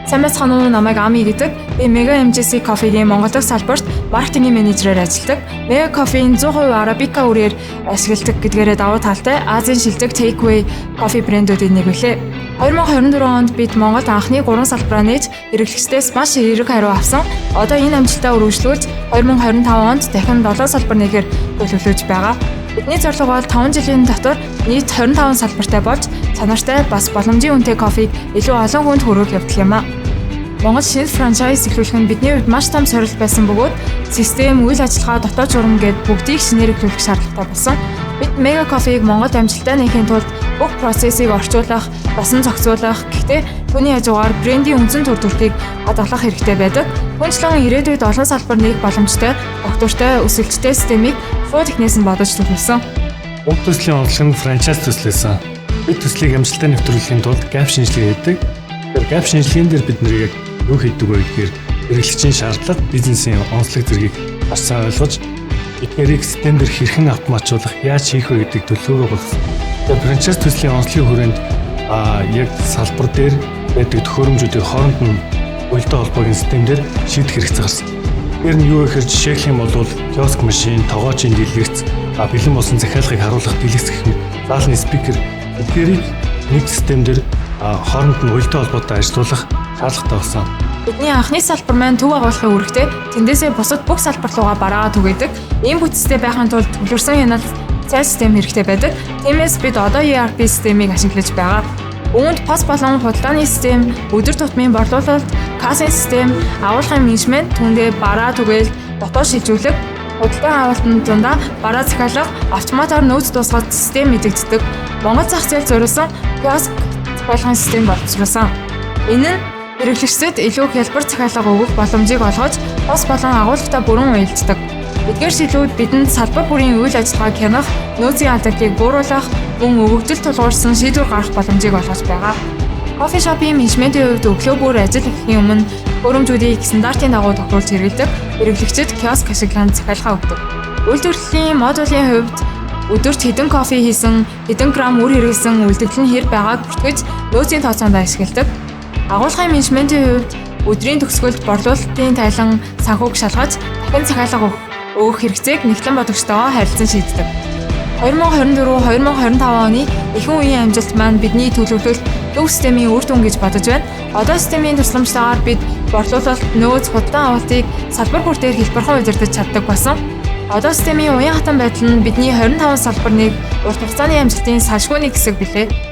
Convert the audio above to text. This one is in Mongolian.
Сайн байцгаана уу, намайг Ами гэдэг. Би Mega MGC Coffee-ийн Монгол дахь салбарт маркетингийн менежерээр ажилладаг. Mega Coffee-ийн 100% Arabica үрээр ашигладаг гэдгээрээ давуу талтай Азийн шилдэг Takeaway кофе брэндүүдийн нэг билээ. 2024 онд бид Монголд анхны 3 салбараа нээж хэрэглэгчдээс маш эерэг хариу авсан. Одоо энэ амжилтаа үргэлжлүүлж 2025 онд дахин 7 салбар нэгээр төлөвлөж байгаа. Бидний зорилго бол 5 жилийн дотор нийт 25 салбартай болж чанартай бас боломжийн үнэтэй кофег илүү олон хүнд хүргэх явдал юм а. Монгол шинэ франчайз эхлүүлэх нь бидний хувьд маш том сорилт байсан бөгөөд систем, үйл ажиллагаа, дотоод журам гээд бүгдийг шинээр эхлүүлэх шаардлагатай болсон. Бид Mega Coffee-г Монголд амжилттай нээхийн тулд бүх процессыг орчуулах, басан зохицуулах, гэхдээ түүний хажуугаар брендийн үндсэн төр төрхийг хадгалах хэрэгтэй байдаг. Хүнчлэн ирээдүйд олон салбар нээх боломжтой, доктортой, өсөлттэй системийг шууд ихнээс нь бодож төлөвлөсөн. Уг төслийн онцлог нь франчайз төслөөсөн. Бид төслийг амжилттай нэвтрүүлэхийн тулд gap шинжилгээ хийдэг. Тэгэхээр gap шинжилгээнд дээр бид нэр яг юу хийдэг вэ гэхээр хэрэглэгчийн шаардлага, бизнесийн онцлог зэргийг маш сайн ойлгож эдгээрийг систем дээр хэрхэн автоматжуулах, яаж хийх вэ гэдэг төлөвлөгөө болгосон. Тэгэхээр франчайз төслийн онцлогийн хүрээнд яг салбар дээр байдаг төхөөрөмжүүдийн хооронд нь уялдаа холбоогийн систем дээр шийдэх хэрэгцээ гарсан. Тэр нь юу гэхээр жишээлх юм бол киоск машин, тогоочийн дэлгэц, бэлэн болсон захиалгыг харуулах дэлгэц гэх мэт заалны спикер эдгээрийг нэг систем дээр хооронд нь уялдаа холбоотой ажиллуулах шаардлагатай болсон. Бидний анхны салбар маань төв агуулгын үүрэгтэй тэндээсээ бусад бүх салбар руугаа бараагаа түгээдэг. Ийм бүтцтэй байхын тулд төвлөрсөн хяналт цай систем хэрэгтэй байдаг. Тиймээс бид одоо ERP системийг ашиглаж байгаа. Үүнд пас болон худалдааны систем, өдөр тутмын борлуулалт, кассийн систем, агуулгын менежмент, түүндээ бараа түгээл, дотоод шилжүүлэг, худалдан авалтын дундаа бараа захиалга, автоматар нөөц тусгал систем мэдэгддэг. Монгол зах зээл зориулсан киоск захиалгын систем боловсруулсан. Энэ нь хэрэглэгчдэд илүү хялбар захиалга өгөх боломжийг олгож, бас болон агуулгатай бүрэн уялддаг. Эдгээр шилүүд бидэнд салбар бүрийн үйл ажиллагааг хянах, нөөцийн алдагдлыг бууруулах, мөн өгөгдөл тулгуурсан шийдвэр гаргах боломжийг олгож байгаа. Кофе шопын менежментийн хувьд өглөө бүр ажил хийхийн өмнө хөрөмжүүдийг стандартын дагуу тохируулж хэрэглэдэг, хэрэглэгчид киоск ашиглан захиалга өгдөг. Үйлдвэрлэлийн модулийн хувьд өдөрт хэдэн кофе хийсэн, хэдэн грамм үр хэрэглэсэн үлдэгдэл нь хэр байгааг бүртгэж нөөцийн тооцоонд ашигладаг. Агуулгын менежментийн хувьд өдрийн төгсгөлд борлуулалтын тайлан санхүүг шалгаж дахин захиалга өгөх хэрэгцээг нэгтлэн бодогчтойгоо харилцан шийддэг. 2024-2025 оны ихэнх үеийн амжилт маань бидний төлөвлөлт төв системийн үр дүн гэж бодож байна. Одоо системийн тусламжтайгаар бид борлуулалт, нөөц, худалдан авалтыг салбар бүр дээр хэлбэрхэн удирдах чаддаг болсон. Одоо системийн уян хатан байдал нь бидний 25 салбар нэг урт хугацааны амжилтын салшгүй нэг хэсэг билээ.